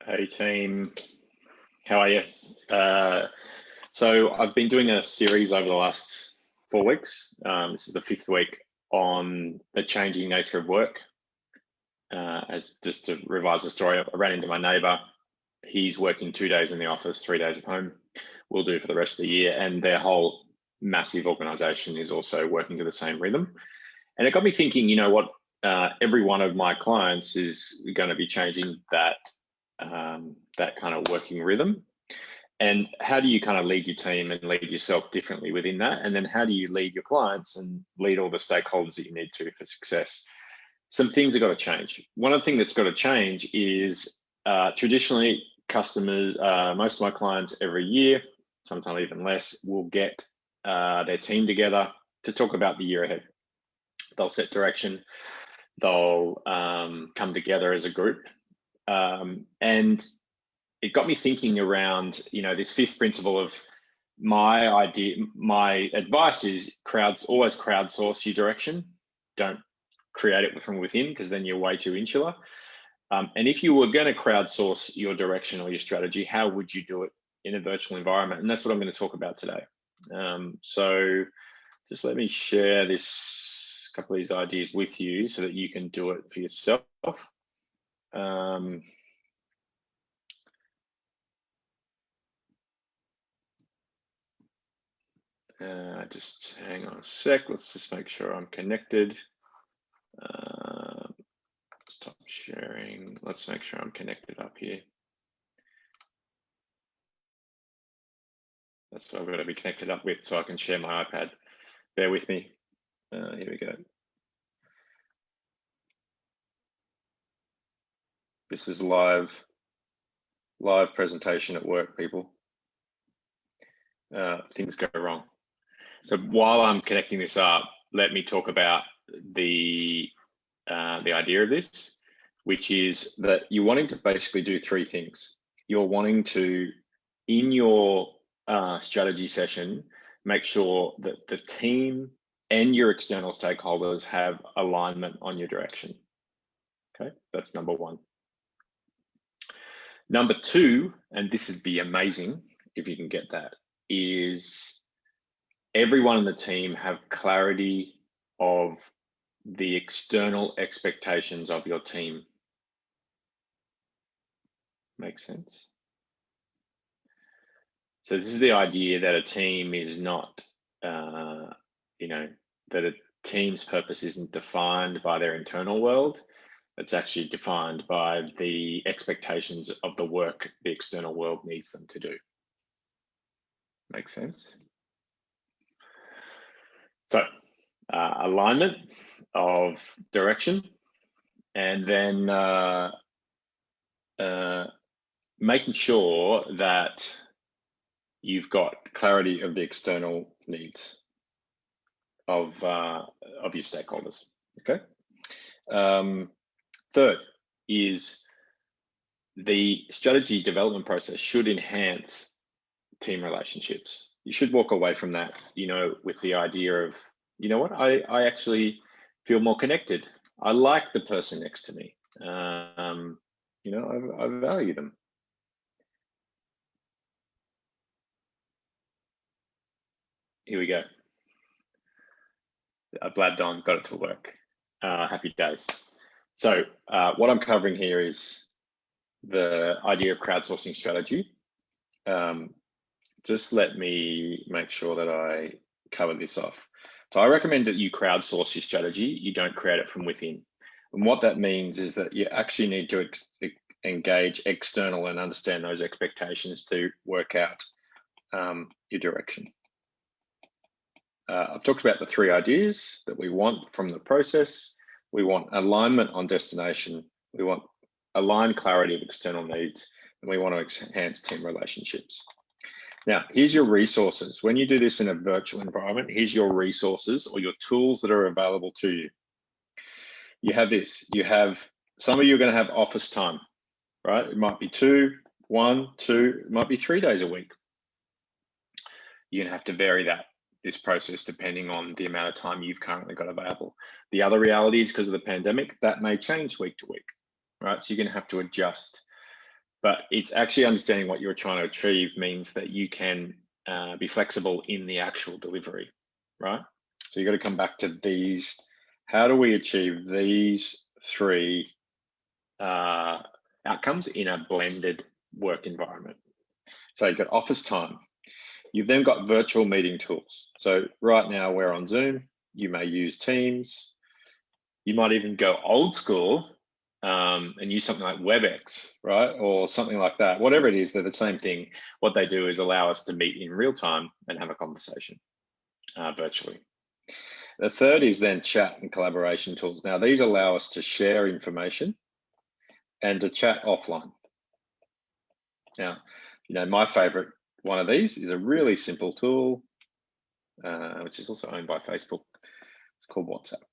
Hey team, how are you? So I've been doing a series over the last 4 weeks. This is the 5th week on the changing nature of work. As just to revise the story, I ran into my neighbour. He's working 2 days in the office, 3 days at home. We'll do for the rest of the year, and their whole massive organisation is also working to the same rhythm. And it got me thinking, you know what? Every one of my clients is going to be changing that kind of working rhythm. And how do you kind of lead your team and lead yourself differently within that? And then how do you lead your clients and lead all the stakeholders that you need to for success? Some things have got to change. One of the things that's got to change is traditionally customers, most of my clients every year, sometimes even less, will get their team together to talk about the year ahead. They'll set direction. They'll come together as a group. And it got me thinking around, this 5th principle of my advice is always crowdsource your direction. Don't create it from within, because then you're way too insular. And if you were going to crowdsource your direction or your strategy, how would you do it in a virtual environment? And that's what I'm going to talk about today. So just let me share this couple of these ideas with you so that you can do it for yourself. Just hang on a sec. Let's just make sure I'm connected. Stop sharing. Let's make sure I'm connected up here. That's what I've got to be connected up with so I can share my iPad. Bear with me. Here we go. This is live presentation at work, people. Things go wrong. So while I'm connecting this up, let me talk about the idea of this, which is that you're wanting to basically do 3 things. You're wanting to, in your strategy session, make sure that the team and your external stakeholders have alignment on your direction. Okay, that's number 1. Number 2, and this would be amazing if you can get that, is everyone in the team have clarity of the external expectations of your team. Makes sense? So this is the idea that a team is not, that a team's purpose isn't defined by their internal world. It's actually defined by the expectations of the work the external world needs them to do. Makes sense? So alignment of direction, and then making sure that you've got clarity of the external needs of your stakeholders. Okay. Third is the strategy development process should enhance team relationships. You should walk away from that, with the idea of, I actually feel more connected. I like the person next to me. I value them. Here we go. I blabbed on, got it to work. Happy days. So what I'm covering here is the idea of crowdsourcing strategy. Just let me make sure that I cover this off. So I recommend that you crowdsource your strategy. You don't create it from within. And what that means is that you actually need to engage external and understand those expectations to work out your direction. I've talked about the 3 ideas that we want from the process. We want alignment on destination. We want aligned clarity of external needs, and we want to enhance team relationships. Now, here's your resources. When you do this in a virtual environment, here's your resources or your tools that are available to you. You have this. You have, some of you are going to have office time, right? It might be 2, 1, 2, it might be 3 days a week. You're going to have to vary this process depending on the amount of time you've currently got available. The other reality is, because of the pandemic, that may change week to week, right? So you're going to have to adjust but it's actually understanding what you're trying to achieve means that you can be flexible in the actual delivery, right? So you got to come back to these. How do we achieve these three outcomes in a blended work environment? So you've got office time. You've then got virtual meeting tools. So right now we're on Zoom. You may use Teams. You might even go old school and use something like WebEx, right? Or something like that. Whatever it is, they're the same thing. What they do is allow us to meet in real time and have a conversation virtually. The third is then chat and collaboration tools. Now, these allow us to share information and to chat offline. Now, my favorite one of these is a really simple tool, which is also owned by Facebook. It's called WhatsApp.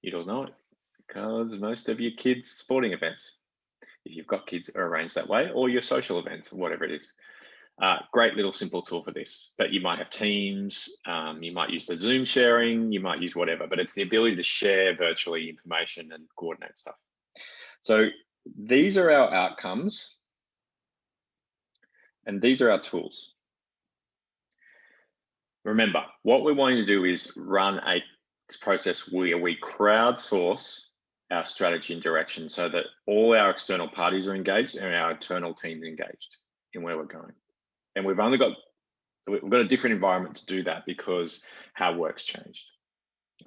You don't know it because most of your kids' sporting events, if you've got kids, are arranged that way, or your social events, or whatever it is. Great little simple tool for this, but you might have Teams, you might use the Zoom sharing, you might use whatever, but it's the ability to share virtually information and coordinate stuff. So these are our outcomes, and these are our tools. Remember, what we're wanting to do is run a process where we crowdsource our strategy and direction so that all our external parties are engaged and our internal teams engaged in where we're going. And we've got a different environment to do that because how work's changed.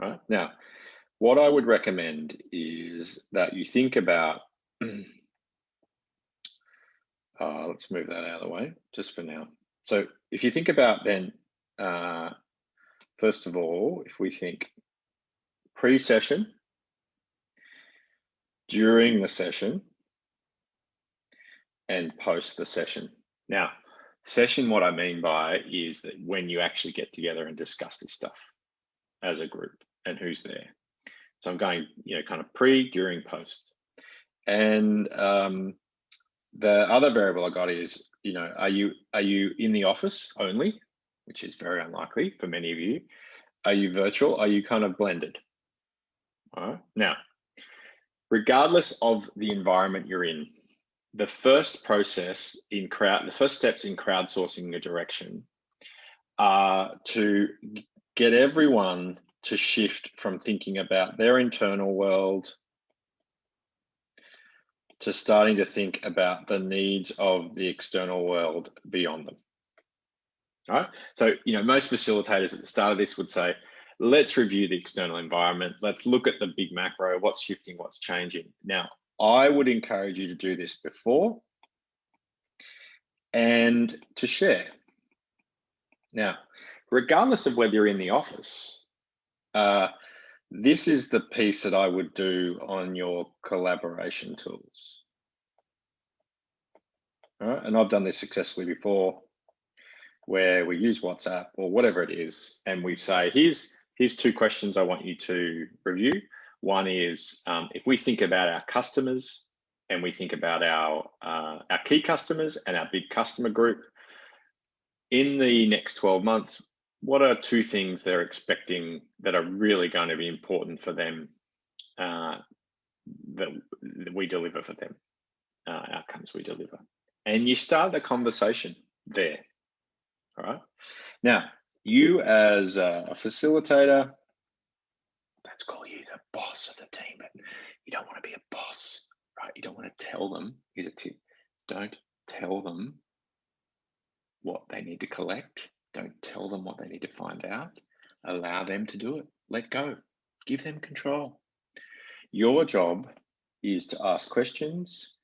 Right now, what I would recommend is that you think about. Let's move that out of the way just for now. So if you think about then, first of all, if we think pre-session, during the session, and post the session. Now, session, what I mean by is that when you actually get together and discuss this stuff as a group and who's there. So I'm going, kind of pre, during, post. And the other variable I got is, are you in the office only, which is very unlikely for many of you. Are you virtual? Are you kind of blended? All right. Now, regardless of the environment you're in, the first steps in crowdsourcing a direction are to get everyone to shift from thinking about their internal world to starting to think about the needs of the external world beyond them. All right. So, most facilitators at the start of this would say, let's review the external environment. Let's look at the big macro, what's shifting, what's changing. Now, I would encourage you to do this before and to share. Now, regardless of whether you're in the office, this is the piece that I would do on your collaboration tools. All right, and I've done this successfully before, where we use WhatsApp or whatever it is, and we say, here's two questions I want you to review. One is, if we think about our customers and we think about our key customers and our big customer group, in the next 12 months, what are two things they're expecting that are really going to be important for them that we deliver for them, outcomes we deliver? And you start the conversation there, all right? Now, you as a facilitator, let's call you the boss of the team, but you don't want to be a boss, right? You don't want to tell them, here's a tip, don't tell them what they need to collect. Don't tell them what they need to find out. Allow them to do it. Let go. Give them control. Your job is to ask questions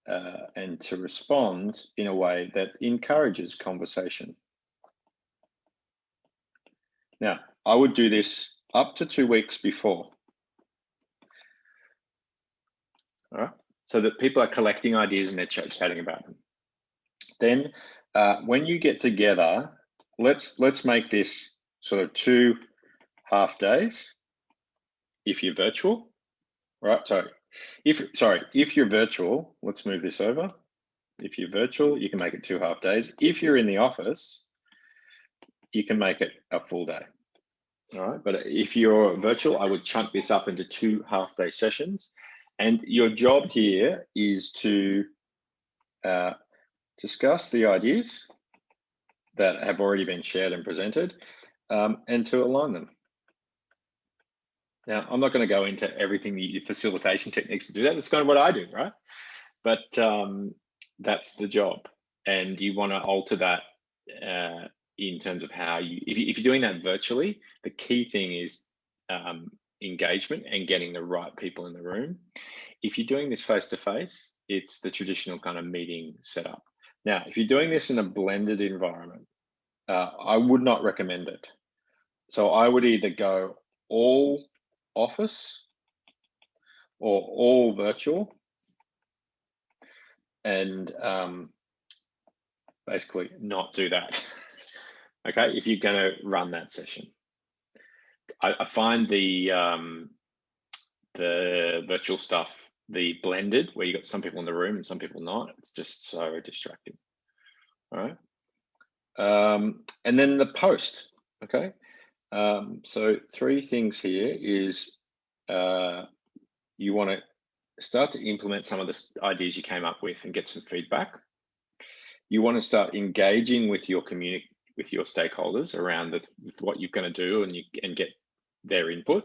and to respond in a way that encourages conversation. Now, I would do this up to 2 weeks before. All right, so that people are collecting ideas and they're chatting about them. Then when you get together, let's make this sort of 2 half days if you're virtual, right? If you're virtual, let's move this over. If you're virtual, you can make it 2 half days. If you're in the office, you can make it a full day. All right, but if you're virtual, I would chunk this up into 2 half day sessions. And your job here is to discuss the ideas that have already been shared and presented, and to align them. Now, I'm not going to go into everything the facilitation techniques to do that. That's kind of what I do, right? But that's the job, and you want to alter that in terms of how you. If you're doing that virtually, the key thing is engagement and getting the right people in the room. If you're doing this face to face, it's the traditional kind of meeting setup. Now, if you're doing this in a blended environment, I would not recommend it. So I would either go all office or all virtual, and basically not do that. Okay, if you're going to run that session, I find the virtual stuff, the blended, where you got some people in the room and some people not, it's just so distracting. All right, and then the post. Okay, so 3 things here is you want to start to implement some of the ideas you came up with and get some feedback. You want to start engaging with your with your stakeholders around what you're going to do and get their input.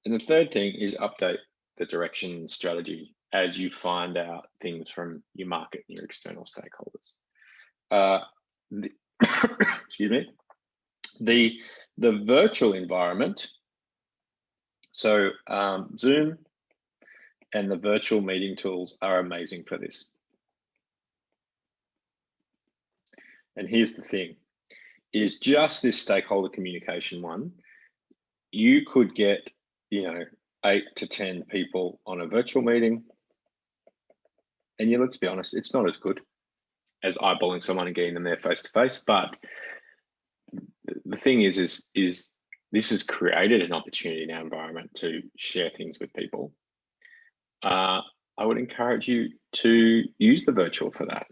And the 3rd thing is update the direction strategy as you find out things from your market and your external stakeholders. Excuse me. The virtual environment, so Zoom and the virtual meeting tools are amazing for this. And here's the thing, is just this stakeholder communication one, you could get, 8 to 10 people on a virtual meeting. And let's be honest, it's not as good as eyeballing someone and getting them there face to face. But the thing is this has created an opportunity in our environment to share things with people. I would encourage you to use the virtual for that,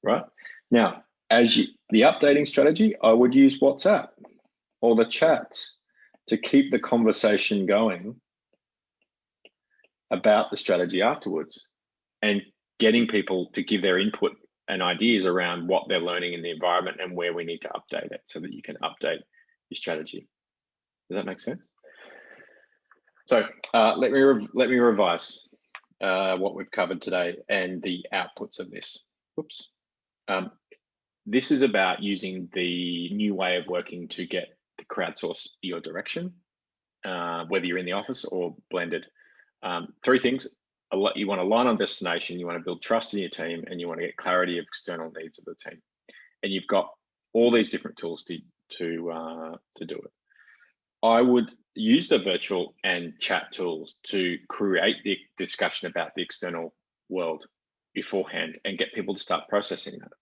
right? Now, the updating strategy, I would use WhatsApp or the chats to keep the conversation going about the strategy afterwards, and getting people to give their input and ideas around what they're learning in the environment and where we need to update it so that you can update your strategy. Does that make sense? So let me revise what we've covered today and the outputs of this. Oops. This is about using the new way of working to get the crowdsource your direction, whether you're in the office or blended. 3 things. You want to align on destination, you want to build trust in your team, and you want to get clarity of external needs of the team. And you've got all these different tools to do it. I would use the virtual and chat tools to create the discussion about the external world beforehand and get people to start processing that.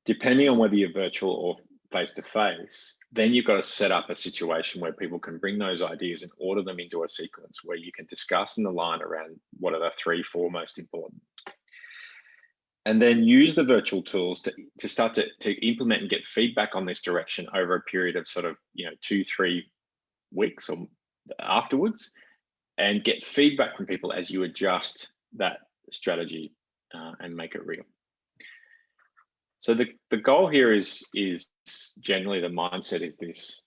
Depending on whether you're virtual or face-to-face, then you've got to set up a situation where people can bring those ideas and order them into a sequence where you can discuss and align around what are the 3, 4 most important. And then use the virtual tools to start to implement and get feedback on this direction over a period of sort of 2, 3 weeks or afterwards, and get feedback from people as you adjust that strategy and make it real. So the goal here is generally the mindset is this: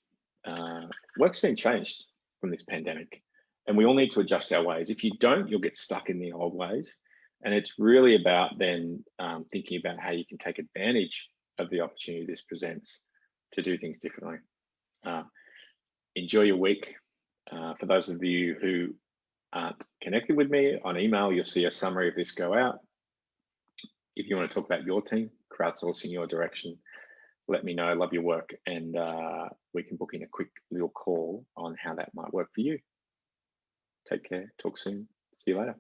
work's been changed from this pandemic, and we all need to adjust our ways. If you don't, you'll get stuck in the old ways. And it's really about then thinking about how you can take advantage of the opportunity this presents to do things differently. Enjoy your week. For those of you who aren't connected with me on email, you'll see a summary of this go out. If you want to talk about your team, crowdsourcing your direction, let me know. Love your work, and we can book in a quick little call on how that might work for you. Take care. Talk soon. See you later.